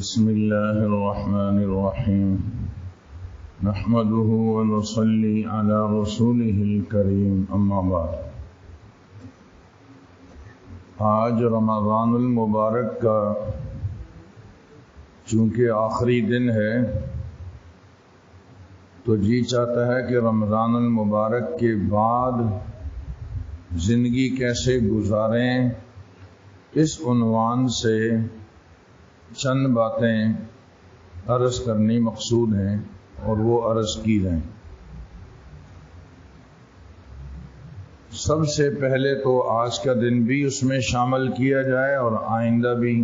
بسم اللہ الرحمن الرحیم نحمده ونصلی علی رسوله الکریم اما بعد۔ آج رمضان المبارک کا چونکہ آخری دن ہے تو جی چاہتا ہے کہ رمضان المبارک کے بعد زندگی کیسے گزاریں، اس عنوان سے چند باتیں عرض کرنی مقصود ہیں اور وہ عرض کی جائیں۔ سب سے پہلے تو آج کا دن بھی اس میں شامل کیا جائے اور آئندہ بھی،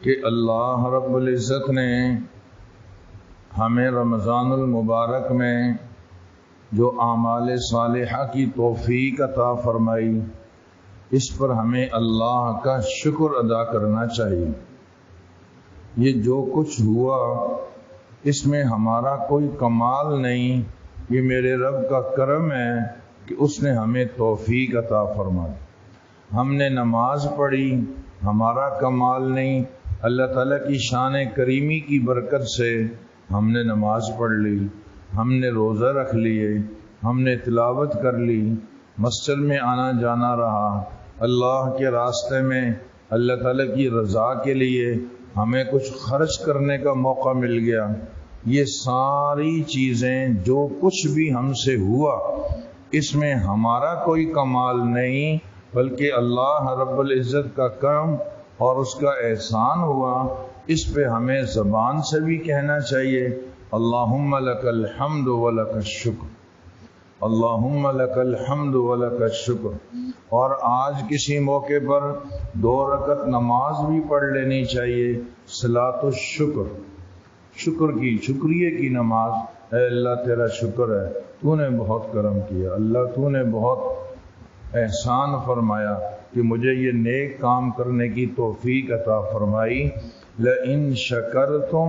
کہ اللہ رب العزت نے ہمیں رمضان المبارک میں جو اعمال صالحہ کی توفیق عطا فرمائی، اس پر ہمیں اللہ کا شکر ادا کرنا چاہیے۔ یہ جو کچھ ہوا اس میں ہمارا کوئی کمال نہیں، یہ میرے رب کا کرم ہے کہ اس نے ہمیں توفیق عطا فرمائی۔ ہم نے نماز پڑھی، ہمارا کمال نہیں، اللہ تعالیٰ کی شان کریمی کی برکت سے ہم نے نماز پڑھ لی، ہم نے روزہ رکھ لیے، ہم نے تلاوت کر لی، مسجد میں آنا جانا رہا، اللہ کے راستے میں اللہ تعالیٰ کی رضا کے لیے ہمیں کچھ خرچ کرنے کا موقع مل گیا۔ یہ ساری چیزیں جو کچھ بھی ہم سے ہوا اس میں ہمارا کوئی کمال نہیں، بلکہ اللہ رب العزت کا کرم اور اس کا احسان ہوا۔ اس پہ ہمیں زبان سے بھی کہنا چاہیے اللہم لک الحمد ولک الشکر، اللہم لک الحمد ولک الشکر۔ اور آج کسی موقع پر 2 رکعت نماز بھی پڑھ لینی چاہیے، صلاۃ الشکر، شکریہ کی نماز۔ اے اللہ تیرا شکر ہے، تو نے بہت کرم کیا، اللہ تو نے بہت احسان فرمایا کہ مجھے یہ نیک کام کرنے کی توفیق عطا فرمائی۔ لئن شکرتم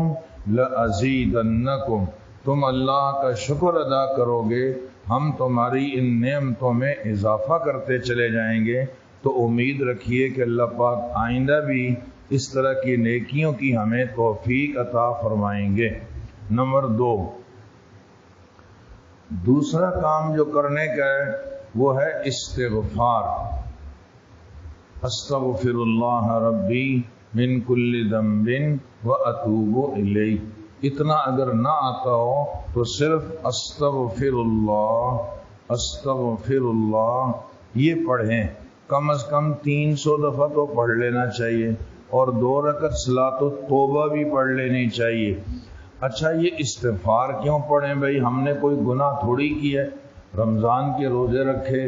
لازیدنکم، تم اللہ کا شکر ادا کرو گے ہم تمہاری ان نعمتوں میں اضافہ کرتے چلے جائیں گے۔ تو امید رکھیے کہ اللہ پاک آئندہ بھی اس طرح کی نیکیوں کی ہمیں توفیق عطا فرمائیں گے۔ نمبر 2، دوسرا کام جو کرنے کا ہے وہ ہے استغفار۔ استغفر اللہ ربی من کل ذنب واتوب الیہ۔ اتنا اگر نہ آتا ہو تو صرف استغفر اللہ یہ پڑھیں، کم از کم 300 دفعہ تو پڑھ لینا چاہیے، اور 2 رکعت صلاۃ التوبہ بھی پڑھ لینی چاہیے۔ اچھا، یہ استغفار کیوں پڑھیں بھائی؟ ہم نے کوئی گناہ تھوڑی کیا ہے، رمضان کے روزے رکھے،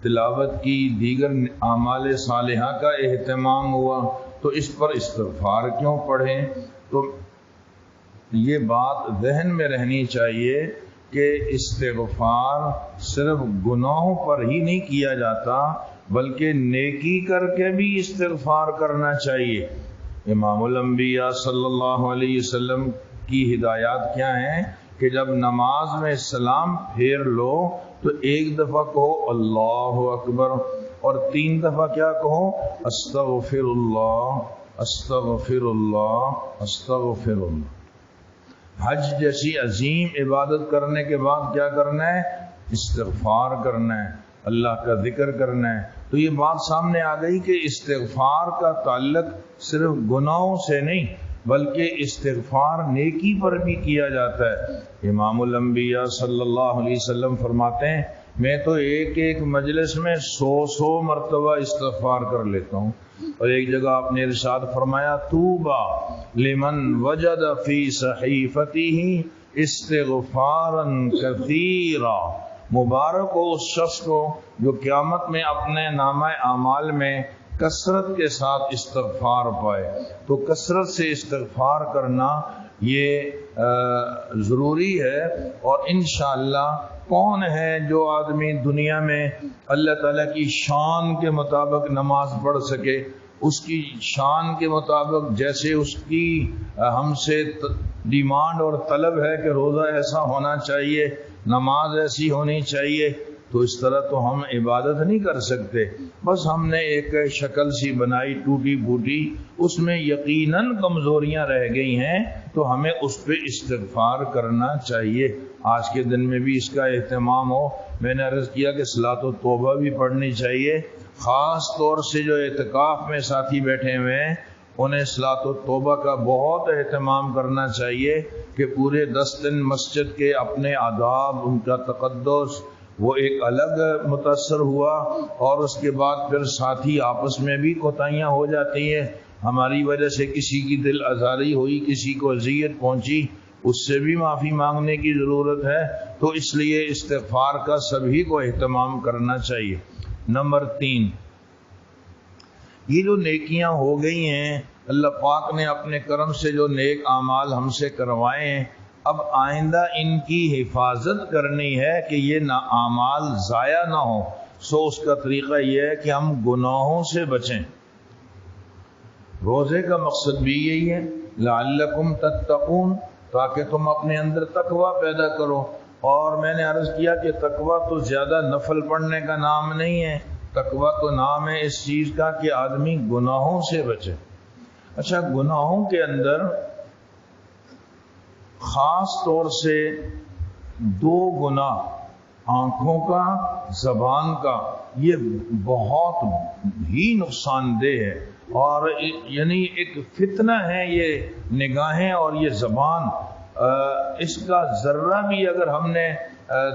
تلاوت کی، دیگر اعمال صالحہ کا اہتمام ہوا، تو اس پر استغفار کیوں پڑھیں؟ تو یہ بات ذہن میں رہنی چاہیے کہ استغفار صرف گناہوں پر ہی نہیں کیا جاتا، بلکہ نیکی کر کے بھی استغفار کرنا چاہیے۔ امام الانبیاء صلی اللہ علیہ وسلم کی ہدایات کیا ہیں کہ جب نماز میں سلام پھیر لو تو 1 دفعہ کہو اللہ اکبر، اور 3 دفعہ کیا کہو؟ استغفر اللہ، استغفر اللہ، استغفر اللہ۔ حج جیسی عظیم عبادت کرنے کے بعد کیا کرنا ہے؟ استغفار کرنا ہے، اللہ کا ذکر کرنا ہے۔ تو یہ بات سامنے آ گئی کہ استغفار کا تعلق صرف گناہوں سے نہیں، بلکہ استغفار نیکی پر بھی کیا جاتا ہے۔ امام الانبیاء صلی اللہ علیہ وسلم فرماتے ہیں میں تو ایک مجلس میں 100 مرتبہ استغفار کر لیتا ہوں۔ اور ایک جگہ آپ نے ارشاد فرمایا طوبی لمن وجد فی صحیفته استغفارا کثیرا، مبارک ہو اس شخص کو جو قیامت میں اپنے نامہ اعمال میں کثرت کے ساتھ استغفار پائے۔ تو کثرت سے استغفار کرنا یہ ضروری ہے، اور انشاءاللہ کون ہے جو آدمی دنیا میں اللہ تعالیٰ کی شان کے مطابق نماز پڑھ سکے، اس کی شان کے مطابق، جیسے اس کی ہم سے ڈیمانڈ اور طلب ہے کہ روزہ ایسا ہونا چاہیے، نماز ایسی ہونی چاہیے، تو اس طرح تو ہم عبادت نہیں کر سکتے. بس ہم نے ایک شکل سی بنائی ٹوٹی پھوٹی، اس میں یقیناً کمزوریاں رہ گئی ہیں، تو ہمیں اس پہ استغفار کرنا چاہیے. آج کے دن میں بھی اس کا اہتمام ہو. میں نے عرض کیا کہ صلاۃ التوبہ بھی پڑھنی چاہیے. خاص طور سے جو اعتکاف میں ساتھی بیٹھے ہوئے ہیں انہیں صلاۃ التوبہ کا بہت اہتمام کرنا چاہیے کہ پورے 10 دن مسجد کے اپنے آداب، ان کا تقدس وہ ایک الگ متاثر ہوا، اور اس کے بعد پھر ساتھی آپس میں بھی کوتاہیاں ہو جاتی ہیں. ہماری وجہ سے کسی کی دل آزاری ہوئی، کسی کو اذیت پہنچی، اس سے بھی معافی مانگنے کی ضرورت ہے. تو اس لیے استغفار کا سبھی کو اہتمام کرنا چاہیے. نمبر 3، یہ جو نیکیاں ہو گئی ہیں، اللہ پاک نے اپنے کرم سے جو نیک اعمال ہم سے کروائے ہیں، اب آئندہ ان کی حفاظت کرنی ہے کہ یہ اعمال ضائع نہ ہوں. سو اس کا طریقہ یہ ہے کہ ہم گناہوں سے بچیں. روزے کا مقصد بھی یہی ہے، لعلکم تتقون، تاکہ تم اپنے اندر تقوی پیدا کرو. اور میں نے عرض کیا کہ تقوی تو زیادہ نفل پڑھنے کا نام نہیں ہے، تقوی تو نام ہے اس چیز کا کہ آدمی گناہوں سے بچے. اچھا، گناہوں کے اندر خاص طور سے 2 گناہ، آنکھوں کا، زبان کا، یہ بہت ہی نقصان دہ ہے، اور یعنی ایک فتنہ ہے یہ نگاہیں اور یہ زبان. اس کا ذرہ بھی اگر ہم نے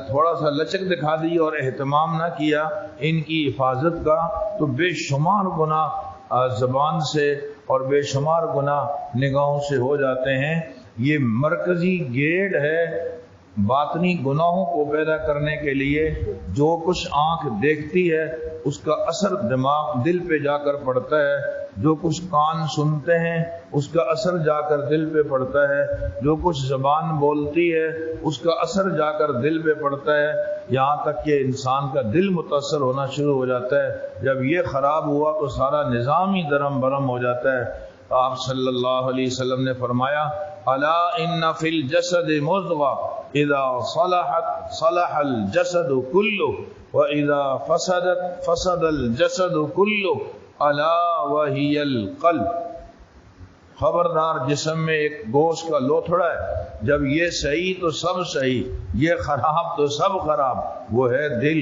تھوڑا سا لچک دکھا دی اور اہتمام نہ کیا ان کی حفاظت کا، تو بے شمار گناہ زبان سے اور بے شمار گناہ نگاہوں سے ہو جاتے ہیں. یہ مرکزی گیٹ ہے باطنی گناہوں کو پیدا کرنے کے لیے. جو کچھ آنکھ دیکھتی ہے اس کا اثر دماغ دل پہ جا کر پڑتا ہے، جو کچھ کان سنتے ہیں اس کا اثر جا کر دل پہ پڑتا ہے، جو کچھ زبان بولتی ہے اس کا اثر جا کر دل پہ پڑتا ہے، یہاں تک کہ انسان کا دل متاثر ہونا شروع ہو جاتا ہے. جب یہ خراب ہوا تو سارا نظام ہی درم برم ہو جاتا ہے. آپ صلی اللہ علیہ وسلم نے فرمایا، الا ان فی الجسد مضغہ اذا صلحت صلح الجسد کلہ واذا فسدت فسد الجسد کلہ الا وہی القلب. خبردار، جسم میں ایک گوشت کا لوتھڑا ہے، جب یہ صحیح تو سب صحیح، یہ خراب تو سب خراب، وہ ہے دل.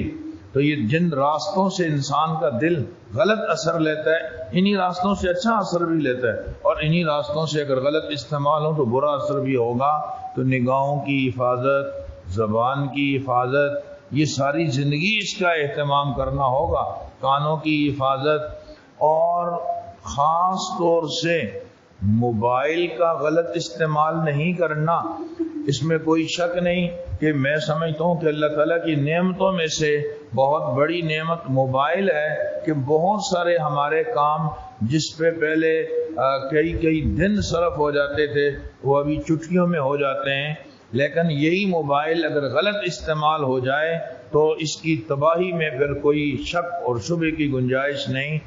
تو یہ جن راستوں سے انسان کا دل غلط اثر لیتا ہے، انہی راستوں سے اچھا اثر بھی لیتا ہے، اور انہی راستوں سے اگر غلط استعمال ہو تو برا اثر بھی ہوگا. تو نگاہوں کی حفاظت، زبان کی حفاظت، یہ ساری زندگی اس کا اہتمام کرنا ہوگا. کانوں کی حفاظت، اور خاص طور سے موبائل کا غلط استعمال نہیں کرنا. اس میں کوئی شک نہیں کہ میں سمجھتا ہوں کہ اللہ تعالیٰ کی نعمتوں میں سے بہت بڑی نعمت موبائل ہے، کہ بہت سارے ہمارے کام جس پہ پہلے کئی دن صرف ہو جاتے تھے وہ ابھی چٹکیوں میں ہو جاتے ہیں. لیکن یہی موبائل اگر غلط استعمال ہو جائے تو اس کی تباہی میں پھر کوئی شک اور شبہ کی گنجائش نہیں.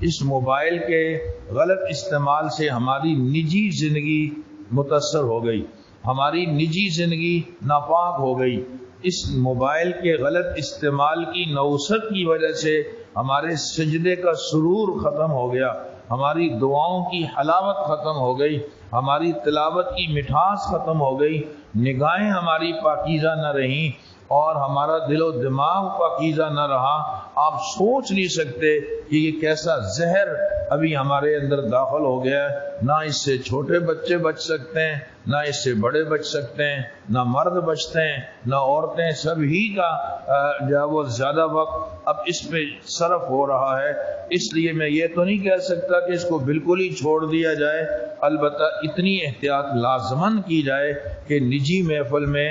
اس موبائل کے غلط استعمال سے ہماری نجی زندگی متاثر ہو گئی، ہماری نجی زندگی ناپاک ہو گئی. اس موبائل کے غلط استعمال کی نوست کی وجہ سے ہمارے سجدے کا سرور ختم ہو گیا، ہماری دعاؤں کی حلاوت ختم ہو گئی، ہماری تلاوت کی مٹھاس ختم ہو گئی، نگاہیں ہماری پاکیزہ نہ رہیں، اور ہمارا دل و دماغ پاکیزہ نہ رہا. آپ سوچ نہیں سکتے کہ یہ کیسا زہر ابھی ہمارے اندر داخل ہو گیا ہے. نہ اس سے چھوٹے بچے بچ سکتے ہیں، نہ اس سے بڑے بچ سکتے ہیں، نہ مرد بچتے ہیں نہ عورتیں. سب ہی کا جو وہ زیادہ وقت اب اس پہ صرف ہو رہا ہے. اس لیے میں یہ تو نہیں کہہ سکتا کہ اس کو بالکل ہی چھوڑ دیا جائے، البتہ اتنی احتیاط لازماً کی جائے کہ نجی محفل میں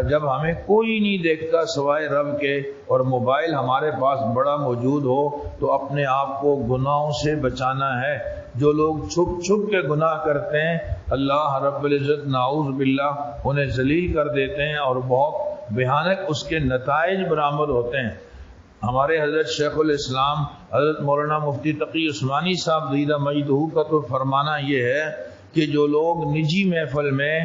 جب ہمیں کوئی نہیں دیکھتا سوائے رب کے اور موبائل ہمارے پاس بڑا موجود ہو تو اپنے آپ کو گناہوں سے بچانا ہے. جو لوگ چھپ چھپ کے گناہ کرتے ہیں اللہ رب العزت نعوذ باللہ انہیں ذلیل کر دیتے ہیں اور بہت بھیانک اس کے نتائج برآمد ہوتے ہیں. ہمارے حضرت شیخ الاسلام حضرت مولانا مفتی تقی عثمانی صاحب دیدہ مجدہ کا تو فرمانا یہ ہے کہ جو لوگ نجی محفل میں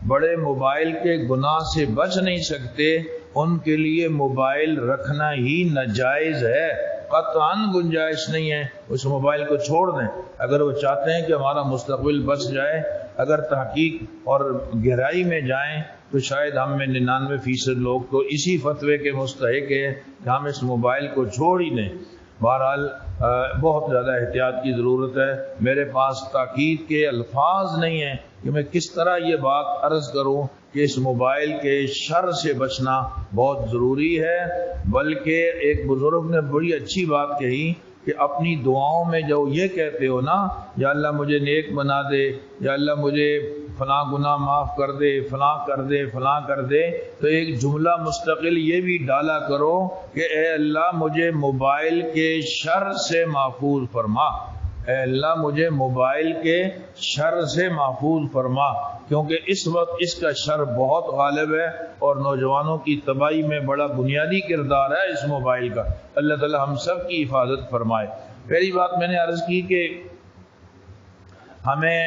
بڑے موبائل کے گناہ سے بچ نہیں سکتے ان کے لیے موبائل رکھنا ہی ناجائز ہے، قطعاً گنجائش نہیں ہے اس موبائل کو چھوڑ دیں۔ اگر وہ چاہتے ہیں کہ ہمارا مستقبل بچ جائے، اگر تحقیق اور گہرائی میں جائیں تو شاید ہم میں 99% لوگ تو اسی فتوے کے مستحق ہیں کہ ہم اس موبائل کو چھوڑ ہی دیں۔ بہرحال بہت زیادہ احتیاط کی ضرورت ہے۔ میرے پاس تاکید کے الفاظ نہیں ہیں کہ میں کس طرح یہ بات عرض کروں کہ اس موبائل کے شر سے بچنا بہت ضروری ہے، بلکہ ایک بزرگ نے بڑی اچھی بات کہی کہ اپنی دعاؤں میں جو یہ کہتے ہو نا، یا اللہ مجھے نیک بنا دے، یا اللہ مجھے فلاں گناہ معاف کر دے، فلاں کر دے، فلاں کر دے، تو ایک جملہ مستقل یہ بھی ڈالا کرو کہ اے اللہ مجھے موبائل کے شر سے محفوظ فرما، اے اللہ مجھے موبائل کے شر سے محفوظ فرما، کیونکہ اس وقت اس کا شر بہت غالب ہے اور نوجوانوں کی تباہی میں بڑا بنیادی کردار ہے اس موبائل کا۔ اللہ تعالی ہم سب کی حفاظت فرمائے۔ پہلی بات میں نے عرض کی کہ ہمیں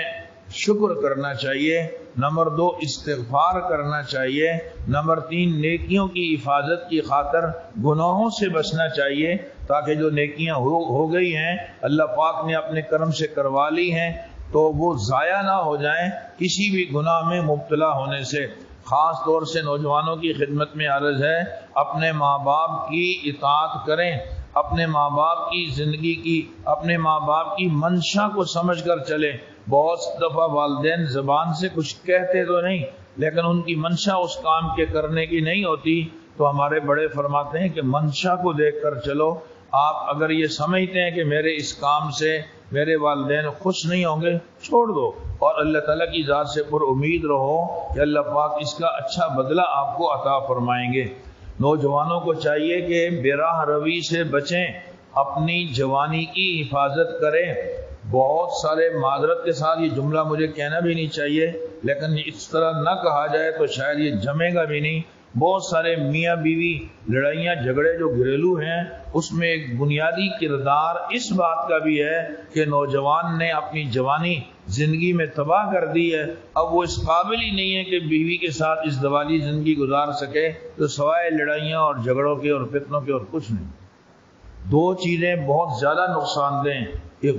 شکر کرنا چاہیے، نمبر 2 استغفار کرنا چاہیے، نمبر 3 نیکیوں کی حفاظت کی خاطر گناہوں سے بچنا چاہیے، تاکہ جو نیکیاں ہو گئی ہیں اللہ پاک نے اپنے کرم سے کروا لی ہیں تو وہ ضائع نہ ہو جائیں کسی بھی گناہ میں مبتلا ہونے سے۔ خاص طور سے نوجوانوں کی خدمت میں عرض ہے، اپنے ماں باپ کی اطاعت کریں، اپنے ماں باپ کی زندگی کی، اپنے ماں باپ کی منشا کو سمجھ کر چلیں۔ بہت دفعہ والدین زبان سے کچھ کہتے تو نہیں، لیکن ان کی منشا اس کام کے کرنے کی نہیں ہوتی، تو ہمارے بڑے فرماتے ہیں کہ منشا کو دیکھ کر چلو۔ آپ اگر یہ سمجھتے ہیں کہ میرے اس کام سے میرے والدین خوش نہیں ہوں گے، چھوڑ دو اور اللہ تعالیٰ کی ذات سے پر امید رہو کہ اللہ پاک اس کا اچھا بدلہ آپ کو عطا فرمائیں گے۔ نوجوانوں کو چاہیے کہ بے راہ روی سے بچیں، اپنی جوانی کی حفاظت کریں۔ بہت سارے معذرت کے ساتھ یہ جملہ مجھے کہنا بھی نہیں چاہیے، لیکن اس طرح نہ کہا جائے تو شاید یہ جمے گا بھی نہیں۔ بہت سارے میاں بیوی لڑائیاں جھگڑے جو گھریلو ہیں، اس میں ایک بنیادی کردار اس بات کا بھی ہے کہ نوجوان نے اپنی جوانی زندگی میں تباہ کر دی ہے، اب وہ اس قابل ہی نہیں ہے کہ بیوی کے ساتھ اس دوالی زندگی گزار سکے، تو سوائے لڑائیاں اور جھگڑوں کے اور فتنوں کے اور کچھ نہیں۔ 2 چیزیں بہت زیادہ نقصان دہ ہیں، ایک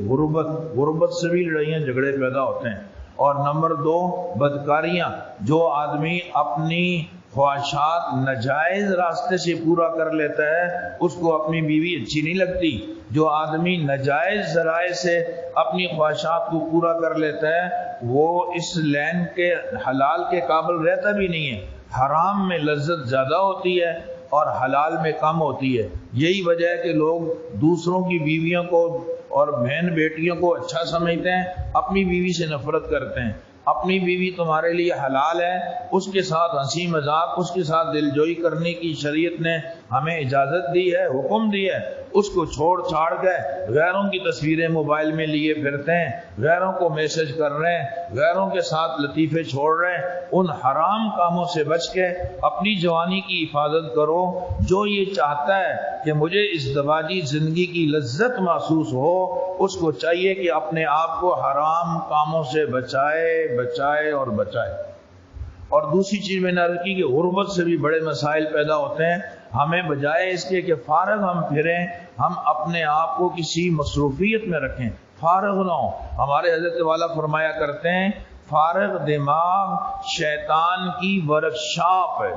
غربت سے بھی لڑائیاں جھگڑے پیدا ہوتے ہیں، اور نمبر 2 بدکاریاں۔ جو آدمی اپنی خواہشات ناجائز راستے سے پورا کر لیتا ہے اس کو اپنی بیوی اچھی نہیں لگتی۔ جو آدمی ناجائز ذرائع سے اپنی خواہشات کو پورا کر لیتا ہے وہ اس لین کے حلال کے قابل رہتا بھی نہیں ہے۔ حرام میں لذت زیادہ ہوتی ہے اور حلال میں کم ہوتی ہے۔ یہی وجہ ہے کہ لوگ دوسروں کی بیویوں کو اور بہن بیٹیوں کو اچھا سمجھتے ہیں، اپنی بیوی سے نفرت کرتے ہیں۔ اپنی بیوی تمہارے لیے حلال ہے، اس کے ساتھ ہنسی مذاق، اس کے ساتھ دل جوئی کرنے کی شریعت نے ہمیں اجازت دی ہے، حکم دی ہے۔ اس کو چھوڑ چھاڑ کے غیروں کی تصویریں موبائل میں لیے پھرتے ہیں، غیروں کو میسج کر رہے ہیں، غیروں کے ساتھ لطیفے چھوڑ رہے ہیں۔ ان حرام کاموں سے بچ کے اپنی جوانی کی حفاظت کرو۔ جو یہ چاہتا ہے کہ مجھے اس دواجی زندگی کی لذت محسوس ہو، اس کو چاہیے کہ اپنے آپ کو حرام کاموں سے بچائے اور بچائے۔ اور دوسری چیز میں نے عرض کی کہ غربت سے بھی بڑے مسائل پیدا ہوتے ہیں۔ ہمیں بجائے اس کے کہ فارغ ہم پھریں، ہم اپنے آپ کو کسی مصروفیت میں رکھیں، فارغ نہ ہوں۔ ہمارے حضرت والا فرمایا کرتے ہیں فارغ دماغ شیطان کی ورکشاپ ہے،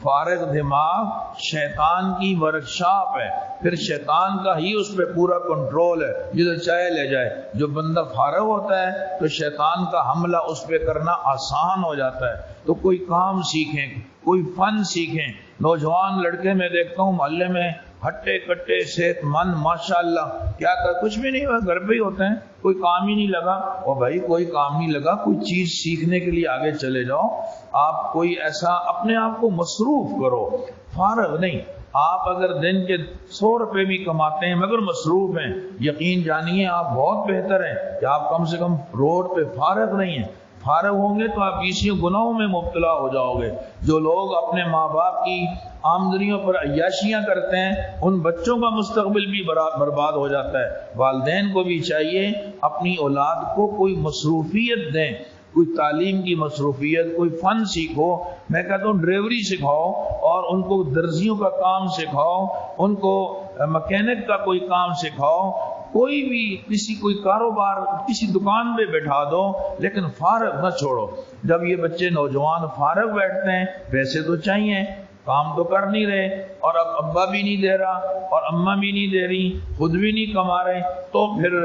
فارغ دماغ شیطان کی ورکشاپ ہے، پھر شیطان کا ہی اس پہ پورا کنٹرول ہے، جدھر چاہے لے جائے۔ جو بندہ فارغ ہوتا ہے تو شیطان کا حملہ اس پہ کرنا آسان ہو جاتا ہے۔ تو کوئی کام سیکھیں، کوئی فن سیکھیں۔ نوجوان لڑکے میں دیکھتا ہوں محلے میں ہٹے کٹے صحت مند ماشاءاللہ، کیا کچھ بھی نہیں ہوا، گھر پہ ہی ہوتے ہیں، کوئی کام ہی نہیں لگا۔ اور بھائی کوئی کام نہیں لگا، کوئی چیز سیکھنے کے لیے آگے چلے جاؤ۔ آپ کوئی ایسا اپنے آپ کو مصروف کرو، فارغ نہیں۔ آپ اگر دن کے 100 روپے بھی کماتے ہیں مگر مصروف ہیں، یقین جانیے آپ بہت بہتر ہیں کہ آپ کم سے کم روڈ پہ فارغ نہیں ہیں۔ فارغ ہوں گے تو آپ اسی گناہوں میں مبتلا ہو جاؤ گے۔ جو لوگ اپنے ماں باپ کی آمدنیوں پر عیاشیاں کرتے ہیں ان بچوں کا مستقبل بھی برباد ہو جاتا ہے۔ والدین کو بھی چاہیے اپنی اولاد کو کوئی مصروفیت دیں، کوئی تعلیم کی مصروفیت، کوئی فن سیکھو، میں کہتا ہوں ڈرائیوری سکھاؤ اور ان کو درزیوں کا کام سکھاؤ، ان کو مکینک کا کوئی کام سکھاؤ، کوئی بھی کوئی کاروبار کسی دکان پہ بیٹھا دو، لیکن فارغ نہ چھوڑو۔ جب یہ بچے نوجوان فارغ بیٹھتے ہیں، پیسے تو چاہیے، کام تو کر نہیں رہے، اور اب ابا بھی نہیں دے رہا اور اماں بھی نہیں دے رہی، خود بھی نہیں کما رہے، تو پھر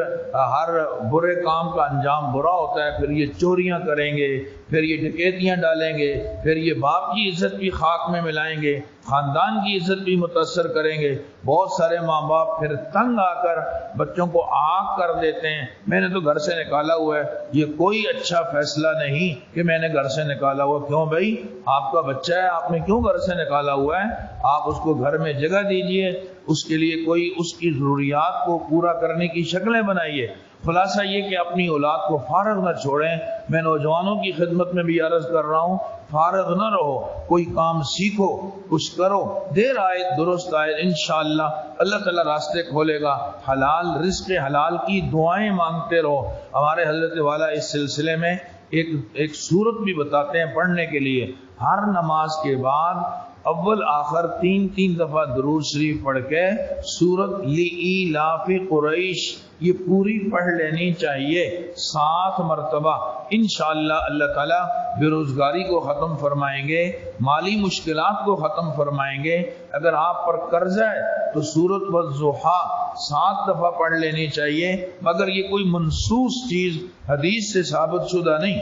ہر برے کام کا انجام برا ہوتا ہے۔ پھر یہ چوریاں کریں گے، پھر یہ ڈکیتیاں ڈالیں گے، پھر یہ باپ کی عزت بھی خاک میں ملائیں گے، خاندان کی عزت بھی متاثر کریں گے۔ بہت سارے ماں باپ پھر تنگ آ کر بچوں کو آگ کر دیتے ہیں، میں نے تو گھر سے نکالا ہوا ہے۔ یہ کوئی اچھا فیصلہ نہیں کہ میں نے گھر سے نکالا ہوا۔ کیوں بھائی؟ آپ کا بچہ ہے، آپ نے کیوں گھر سے نکالا ہوا ہے؟ آپ اس کو گھر میں جگہ دیجئے، اس کے لیے کوئی اس کی ضروریات کو پورا کرنے کی شکلیں بنائیے۔ خلاصہ یہ کہ اپنی اولاد کو فارغ نہ چھوڑیں۔ میں نوجوانوں کی خدمت میں بھی عرض کر رہا ہوں، فارغ نہ رہو، کوئی کام سیکھو، کچھ کرو، دیر آئے درست آئے، انشاءاللہ اللہ تعالیٰ راستے کھولے گا۔ حلال رزق حلال کی دعائیں مانگتے رہو۔ ہمارے حضرت والا اس سلسلے میں ایک سورت بھی بتاتے ہیں پڑھنے کے لیے۔ ہر نماز کے بعد اول آخر 3 دفعہ درود شریف پڑھ کے سورت لإیلاف قریش یہ پوری پڑھ لینی چاہیے 7 مرتبہ۔ انشاءاللہ اللہ تعالیٰ بے روزگاری کو ختم فرمائیں گے، مالی مشکلات کو ختم فرمائیں گے۔ اگر آپ پر قرض ہے تو سورت والضحیٰ 7 دفعہ پڑھ لینی چاہیے، مگر یہ کوئی منسوخ چیز حدیث سے ثابت شدہ نہیں،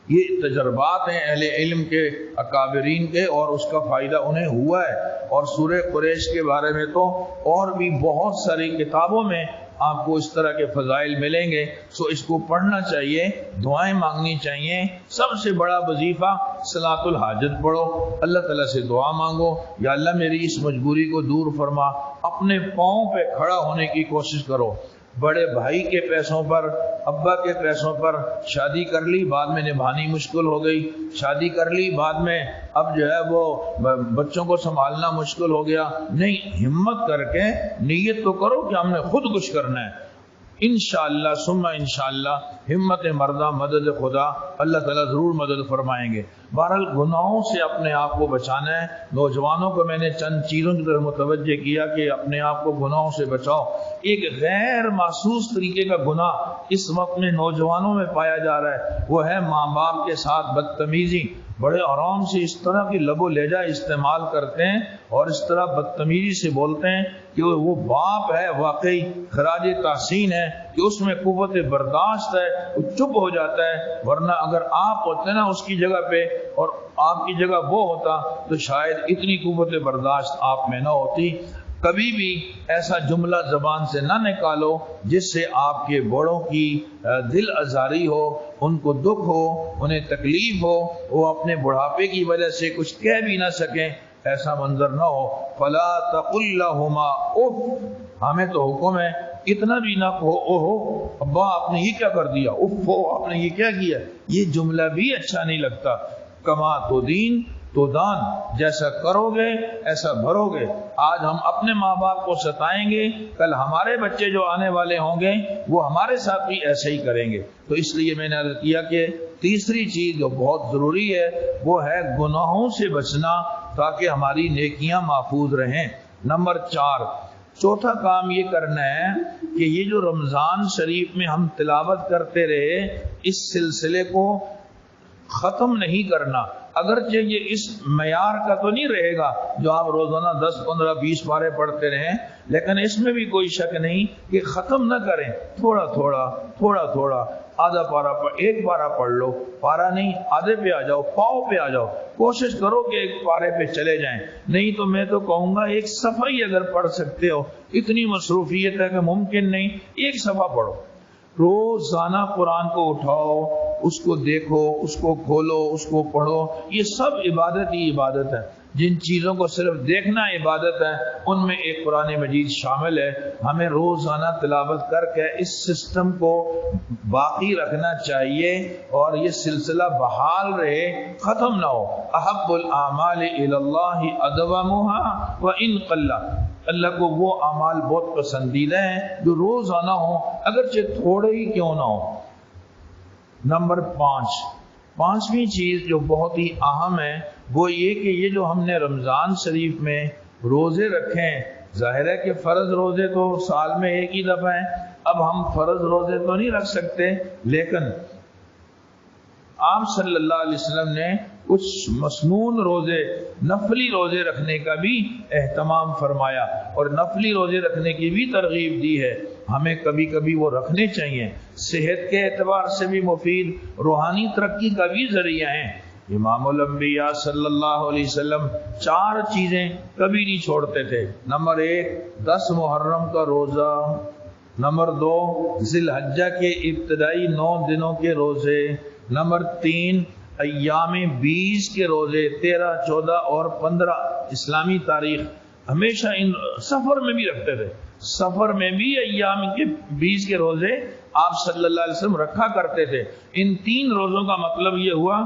یہ تجربات ہیں اہل علم کے، اکابرین کے، اور اس کا فائدہ انہیں ہوا ہے۔ اور سورہ قریش کے بارے میں تو اور بھی بہت ساری کتابوں میں آپ کو اس طرح کے فضائل ملیں گے، سو اس کو پڑھنا چاہیے، دعائیں مانگنی چاہیے۔ سب سے بڑا وظیفہ صلاۃ الحاجت پڑھو، اللہ تعالیٰ سے دعا مانگو، یا اللہ میری اس مجبوری کو دور فرما۔ اپنے پاؤں پہ کھڑا ہونے کی کوشش کرو۔ بڑے بھائی کے پیسوں پر، ابا کے پیسوں پر شادی کر لی، بعد میں نبھانی مشکل ہو گئی، شادی کر لی بعد میں اب جو ہے وہ بچوں کو سنبھالنا مشکل ہو گیا۔ نہیں، ہمت کر کے نیت تو کرو کہ ہم نے خود کچھ کرنا ہے۔ انشاءاللہ ثم انشاءاللہ ہمت مردہ مدد خدا، اللہ تعالیٰ ضرور مدد فرمائیں گے۔ بہرحال گناہوں سے اپنے آپ کو بچانا ہے۔ نوجوانوں کو میں نے چند چیزوں کی طرف متوجہ کیا کہ اپنے آپ کو گناہوں سے بچاؤ۔ ایک غیر محسوس طریقے کا گناہ اس وقت میں نوجوانوں میں پایا جا رہا ہے، وہ ہے ماں باپ کے ساتھ بدتمیزی۔ بڑے آرام سے اس طرح کی لب و لہجہ استعمال کرتے ہیں اور اس طرح بدتمیزی سے بولتے ہیں کہ وہ باپ ہے، واقعی خراج تحسین ہے کہ اس میں قوت برداشت ہے، وہ چپ ہو جاتا ہے۔ ورنہ اگر آپ ہوتے نا اس کی جگہ پہ اور آپ کی جگہ وہ ہوتا تو شاید اتنی قوت برداشت آپ میں نہ ہوتی۔ کبھی بھی ایسا جملہ زبان سے نہ نکالو جس سے آپ کے بڑوں کی دل آزاری ہو، ان کو دکھ ہو، انہیں تکلیف ہو، وہ اپنے بڑھاپے کی وجہ سے کچھ کہہ بھی نہ سکیں، ایسا منظر نہ ہو۔ فلا تقل لهما اف، ہمیں تو حکم ہے اتنا بھی نہ کہو اوہو ابا آپ نے یہ کیا کر دیا، اف ہو آپ نے یہ کیا کیا، یہ جملہ بھی اچھا نہیں لگتا۔ کما تو دین تو دان، جیسا کرو گے ایسا بھرو گے۔ آج ہم اپنے ماں باپ کو ستائیں گے، کل ہمارے بچے جو آنے والے ہوں گے وہ ہمارے ساتھ بھی ایسے ہی کریں گے۔ تو اس لیے میں نے عرض کیا کہ تیسری چیز جو بہت ضروری ہے وہ ہے گناہوں سے بچنا تاکہ ہماری نیکیاں محفوظ رہیں۔ نمبر 4، چوتھا کام یہ کرنا ہے کہ یہ جو رمضان شریف میں ہم تلاوت کرتے رہے، اس سلسلے کو ختم نہیں کرنا۔ اگرچہ یہ اس معیار کا تو نہیں رہے گا جو آپ روزانہ 10 15 20 پارے پڑھتے رہیں، لیکن اس میں بھی کوئی شک نہیں کہ ختم نہ کریں، تھوڑا تھوڑا آدھا پارا ایک پارا پڑھ لو، پارا نہیں آدھے پہ آ جاؤ، پاؤ پہ آ جاؤ، کوشش کرو کہ ایک پارے پہ چلے جائیں۔ نہیں تو میں تو کہوں گا ایک صفحہ ہی اگر پڑھ سکتے ہو، اتنی مصروفیت ہے کہ ممکن نہیں، ایک صفحہ پڑھو۔ روزانہ قرآن کو اٹھاؤ، اس کو دیکھو، اس کو کھولو، اس کو پڑھو، یہ سب عبادت ہی عبادت ہے۔ جن چیزوں کو صرف دیکھنا عبادت ہے ان میں ایک قرآن مجید شامل ہے۔ ہمیں روزانہ تلاوت کر کے اس سسٹم کو باقی رکھنا چاہیے اور یہ سلسلہ بحال رہے، ختم نہ ہو۔ احب الاعمال الی اللہ ادومها وان قل، اللہ کو وہ اعمال بہت پسندیدہ ہیں جو روزانہ ہوں، اگرچہ تھوڑے ہی کیوں نہ ہوں۔ نمبر 5، 5ویں چیز جو بہت ہی اہم ہے وہ یہ کہ یہ جو ہم نے رمضان شریف میں روزے رکھے ہیں، ظاہر ہے کہ فرض روزے تو سال میں ایک ہی دفعہ ہیں، اب ہم فرض روزے تو نہیں رکھ سکتے، لیکن آپ صلی اللہ علیہ وسلم نے کچھ مسنون روزے، نفلی روزے رکھنے کا بھی اہتمام فرمایا اور نفلی روزے رکھنے کی بھی ترغیب دی ہے۔ ہمیں کبھی کبھی وہ رکھنے چاہیے، صحت کے اعتبار سے بھی مفید، روحانی ترقی کا بھی ذریعہ ہیں۔ امام الانبیاء صلی اللہ علیہ وسلم 4 چیزیں کبھی نہیں چھوڑتے تھے۔ نمبر 1 10 محرم کا روزہ، نمبر 2 ذی الحجہ کے ابتدائی 9 دنوں کے روزے، نمبر 3 ایام 20 کے روزے، 13 14 اور 15 اسلامی تاریخ، ہمیشہ ان سفر میں بھی رکھتے تھے، سفر میں بھی ایام کے 20 کے روزے آپ صلی اللہ علیہ وسلم رکھا کرتے تھے۔ ان 3 روزوں کا مطلب یہ ہوا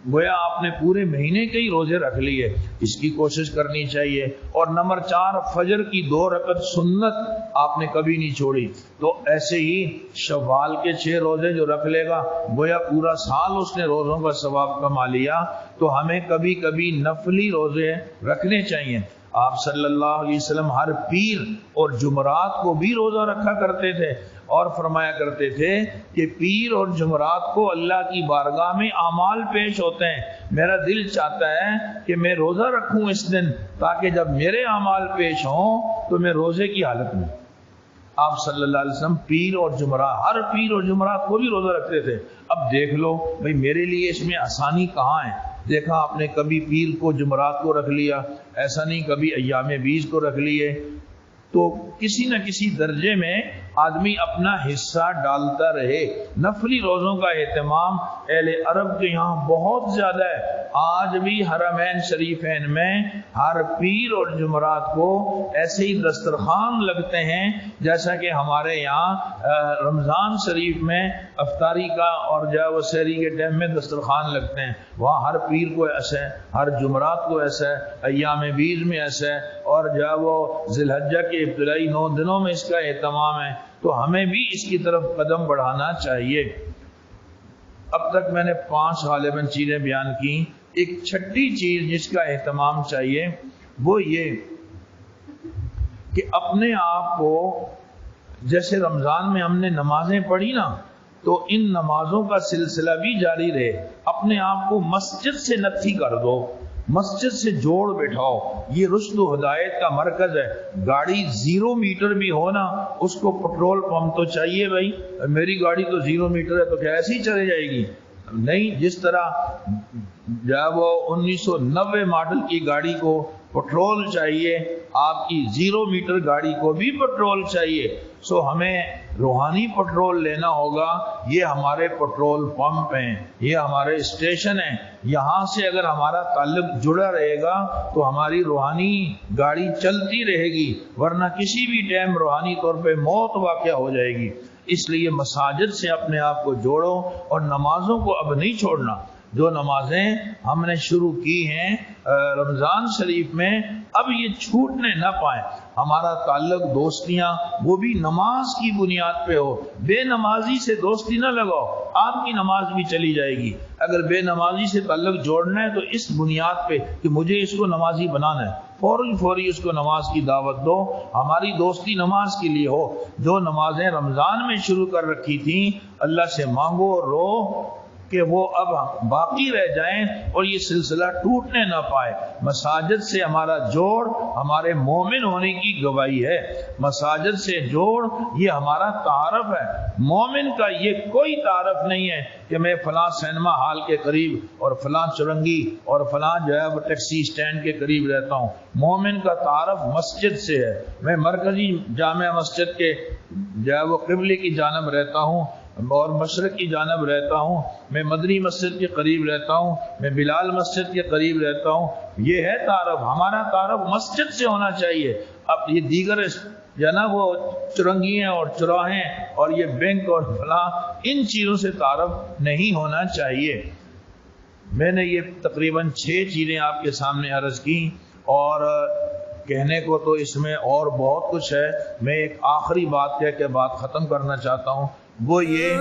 گویا آپ نے پورے مہینے کے ہی روزے رکھ لیے، اس کی کوشش کرنی چاہیے۔ اور نمبر 4 فجر کی 2 رکعت سنت آپ نے کبھی نہیں چھوڑی۔ تو ایسے ہی شوال کے 6 روزے جو رکھ لے گا گویا پورا سال اس نے روزوں کا ثواب کما لیا۔ تو ہمیں کبھی کبھی نفلی روزے رکھنے چاہیے۔ آپ صلی اللہ علیہ وسلم ہر پیر اور جمعرات کو بھی روزہ رکھا کرتے تھے اور فرمایا کرتے تھے کہ پیر اور جمعرات کو اللہ کی بارگاہ میں اعمال پیش ہوتے ہیں، میرا دل چاہتا ہے کہ میں روزہ رکھوں اس دن تاکہ جب میرے اعمال پیش ہوں تو میں روزے کی حالت میں۔ آپ صلی اللہ علیہ وسلم پیر اور جمعرات، ہر پیر اور جمعرات کو بھی روزہ رکھتے تھے۔ اب دیکھ لو بھئی میرے لیے اس میں آسانی کہاں ہے؟ دیکھا آپ نے کبھی پیر کو جمعرات کو رکھ لیا، ایسا نہیں کبھی ایام 20 کو رکھ لیے، تو کسی نہ کسی درجے میں آدمی اپنا حصہ ڈالتا رہے۔ نفلی روزوں کا اہتمام اہل عرب کے یہاں بہت زیادہ ہے۔ آج بھی حرمین شریفین میں ہر پیر اور جمعرات کو ایسے ہی دسترخوان لگتے ہیں جیسا کہ ہمارے یہاں رمضان شریف میں افطاری کا اور جو وہ سحری کے ٹائم میں دسترخوان لگتے ہیں، وہاں ہر پیر کو ایسا ہے، ہر جمعرات کو ایسا ہے، ایام 20 میں ایسا ہے، اور جو وہ ذی الحجہ کے ابتدائی 9 دنوں میں اس کا اہتمام ہے۔ تو ہمیں بھی اس کی طرف قدم بڑھانا چاہیے۔ اب تک میں نے 5 غالباً چیزیں بیان کی۔ ایک 6ٹھی چیز جس کا اہتمام چاہیے وہ یہ کہ اپنے آپ کو، جیسے رمضان میں ہم نے نمازیں پڑھی نا، تو ان نمازوں کا سلسلہ بھی جاری رہے۔ اپنے آپ کو مسجد سے نتھی کر دو، مسجد سے جوڑ بیٹھاؤ۔ یہ رشد و ہدایت کا مرکز ہے۔ گاڑی 0 میٹر بھی ہو نا، اس کو پٹرول پمپ تو چاہیے بھائی، میری گاڑی تو 0 میٹر ہے تو کیا ایسی ہی چلے جائے گی؟ نہیں، جس طرح جب وہ 1990 ماڈل کی گاڑی کو پٹرول چاہیے، آپ کی 0 میٹر گاڑی کو بھی پٹرول چاہیے۔ سو ہمیں روحانی پٹرول لینا ہوگا۔ یہ ہمارے پٹرول پمپ ہیں، یہ ہمارے اسٹیشن ہیں، یہاں سے اگر ہمارا تعلق جڑا رہے گا تو ہماری روحانی گاڑی چلتی رہے گی، ورنہ کسی بھی ٹائم روحانی طور پہ موت واقع ہو جائے گی۔ اس لیے مساجد سے اپنے آپ کو جوڑو اور نمازوں کو اب نہیں چھوڑنا۔ جو نمازیں ہم نے شروع کی ہیں رمضان شریف میں، اب یہ چھوٹنے نہ پائیں۔ ہمارا تعلق، دوستیاں، وہ بھی نماز کی بنیاد پہ ہو۔ بے نمازی سے دوستی نہ لگاؤ، آپ کی نماز بھی چلی جائے گی۔ اگر بے نمازی سے تعلق جوڑنا ہے تو اس بنیاد پہ کہ مجھے اس کو نمازی بنانا ہے، فوری اس کو نماز کی دعوت دو۔ ہماری دوستی نماز کے لیے ہو۔ جو نمازیں رمضان میں شروع کر رکھی تھیں، اللہ سے مانگو، رو کہ وہ اب باقی رہ جائیں اور یہ سلسلہ ٹوٹنے نہ پائے۔ مساجد سے ہمارا جوڑ ہمارے مومن ہونے کی گواہی ہے۔ مساجد سے جوڑ یہ ہمارا تعارف ہے۔ مومن کا یہ کوئی تعارف نہیں ہے کہ میں فلاں سینما ہال کے قریب اور فلاں چرنگی اور فلاں جو ہے وہ ٹیکسی اسٹینڈ کے قریب رہتا ہوں۔ مومن کا تعارف مسجد سے ہے۔ میں مرکزی جامع مسجد کے جو ہے وہ قبلے کی جانب رہتا ہوں اور مشرق کی جانب رہتا ہوں، میں مدنی مسجد کے قریب رہتا ہوں، میں بلال مسجد کے قریب رہتا ہوں۔ یہ ہے تعارف، ہمارا تعارف مسجد سے ہونا چاہیے۔ اب یہ دیگر جناب وہ چرنگیاں اور چراہیں اور یہ بینک اور فلاں، ان چیزوں سے تعارف نہیں ہونا چاہیے۔ میں نے یہ تقریباً 6 چیزیں آپ کے سامنے عرض کی، اور کہنے کو تو اس میں اور بہت کچھ ہے۔ میں ایک آخری بات کہہ کے بات ختم کرنا چاہتا ہوں، وہ یہ